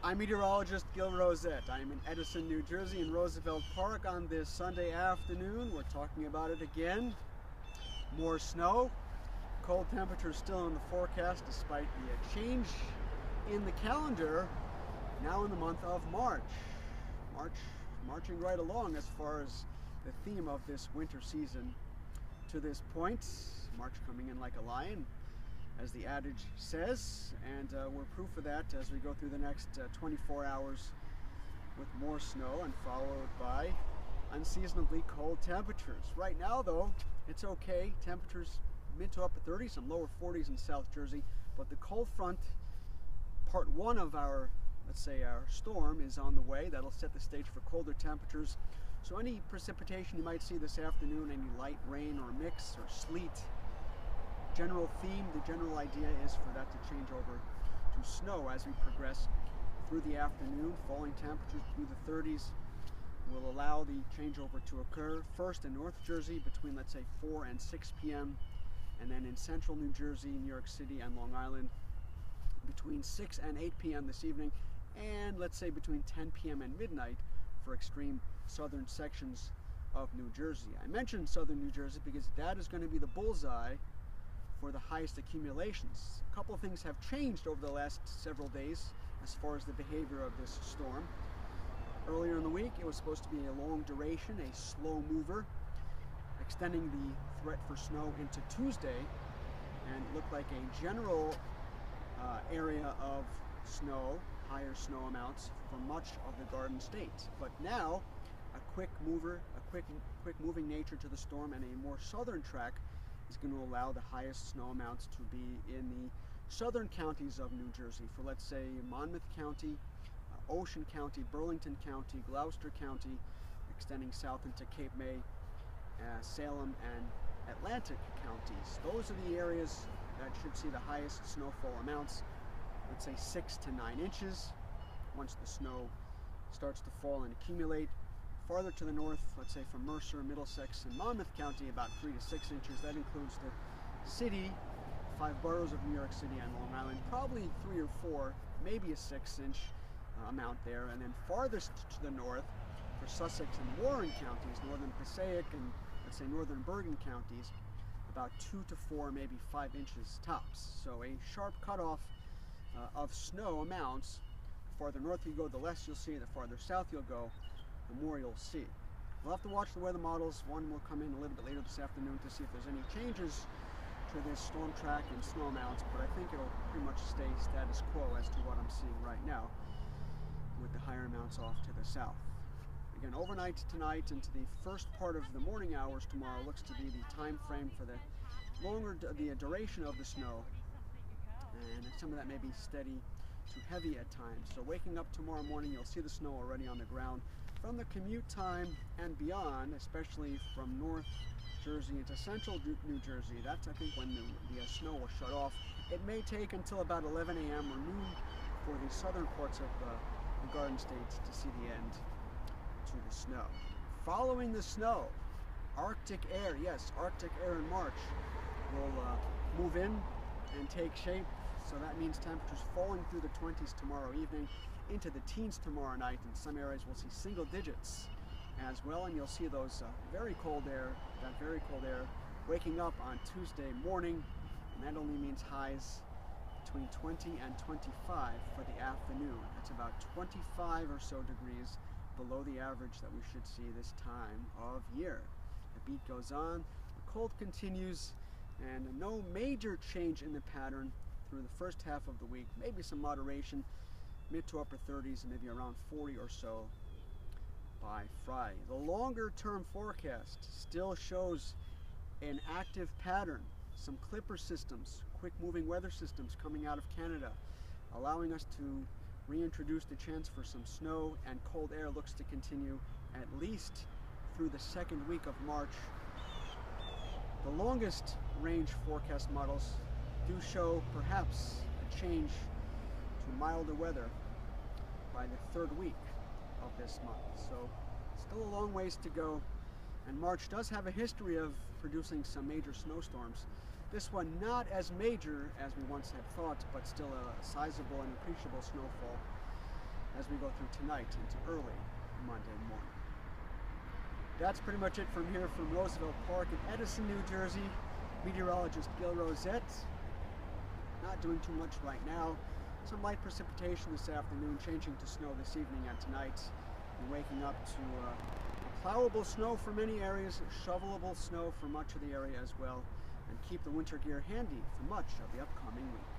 I'm meteorologist Gil Rosette. I'm in Edison, New Jersey in Roosevelt Park on this Sunday afternoon. We're talking about it again. More snow. Cold temperatures still in the forecast despite the change in the calendar now in the month of March. Marching right along as far as the theme of this winter season to this point. March coming in like a lion, as the adage says, and we're proof of that as we go through the next 24 hours with more snow and followed by unseasonably cold temperatures. Right now though, it's okay. Temperatures mid to upper 30s, some lower 40s in South Jersey, but the cold front, part one of our, let's say, our storm is on the way. That'll set the stage for colder temperatures. So any precipitation you might see this afternoon, any light rain or mix or sleet, general theme, the general idea is for that to change over to snow as we progress through the afternoon. Falling temperatures through the 30s will allow the changeover to occur first in North Jersey between, let's say, 4 and 6 p.m. and then in central New Jersey, New York City, and Long Island between 6 and 8 p.m. this evening, and let's say between 10 p.m. and midnight for extreme southern sections of New Jersey. I mentioned southern New Jersey because that is going to be the bullseye for the highest accumulations. A couple of things have changed over the last several days as far as the behavior of this storm. Earlier in the week, it was supposed to be a long duration, a slow mover, extending the threat for snow into Tuesday, and it looked like a general area of snow, higher snow amounts for much of the Garden State. But now, a quick moving nature to the storm and a more southern track is going to allow the highest snow amounts to be in the southern counties of New Jersey for, let's say, Monmouth County, Ocean County, Burlington County, Gloucester County, extending south into Cape May, Salem, and Atlantic counties. Those are the areas that should see the highest snowfall amounts, let's say 6 to 9 inches, once the snow starts to fall and accumulate. Farther to the north, let's say from Mercer, Middlesex, and Monmouth County, about 3 to 6 inches. That includes the city, 5 boroughs of New York City and Long Island, probably 3 or 4, maybe a 6-inch amount there. And then farthest to the north, for Sussex and Warren counties, northern Passaic and, let's say, northern Bergen counties, about 2 to 4, maybe 5 inches tops. So a sharp cutoff of snow amounts. The farther north you go, the less you'll see. The farther south you'll go, the more you'll see. We'll have to watch the weather models. One will come in a little bit later this afternoon to see if there's any changes to this storm track and snow amounts, but I think it'll pretty much stay status quo as to what I'm seeing right now, with the higher amounts off to the south. Again, overnight tonight into the first part of the morning hours tomorrow looks to be the time frame for the the duration of the snow, and some of that may be steady to heavy at times. So waking up tomorrow morning, you'll see the snow already on the ground. From the commute time and beyond, especially from North Jersey into central New Jersey, that's, I think, when the snow will shut off. It may take until about 11 a.m. or noon for the southern parts of the Garden State to see the end to the snow. Following the snow, Arctic air, yes, Arctic air in March will move in and take shape. So that means temperatures falling through the 20s tomorrow evening, into the teens tomorrow night. In some areas we'll see single digits as well, and you'll see those very cold air waking up on Tuesday morning, and that only means highs between 20 and 25 for the afternoon. That's about 25 or so degrees below the average that we should see this time of year. The beat goes on, the cold continues, and no major change in the pattern through the first half of the week. Maybe some moderation, mid to upper 30s and maybe around 40 or so by Friday. The longer term forecast still shows an active pattern, some clipper systems, quick moving weather systems coming out of Canada, allowing us to reintroduce the chance for some snow, and cold air looks to continue at least through the second week of March. The longest range forecast models do show perhaps a change to milder weather by the third week of this month. So still a long ways to go, and March does have a history of producing some major snowstorms. This one not as major as we once had thought, but still a sizable and appreciable snowfall as we go through tonight into early Monday morning. That's pretty much it from here from Roosevelt Park in Edison, New Jersey. Meteorologist Gil Rosette. Not doing too much right now. Some light precipitation this afternoon, changing to snow this evening and tonight. And waking up to plowable snow for many areas, shovelable snow for much of the area as well. And keep the winter gear handy for much of the upcoming week.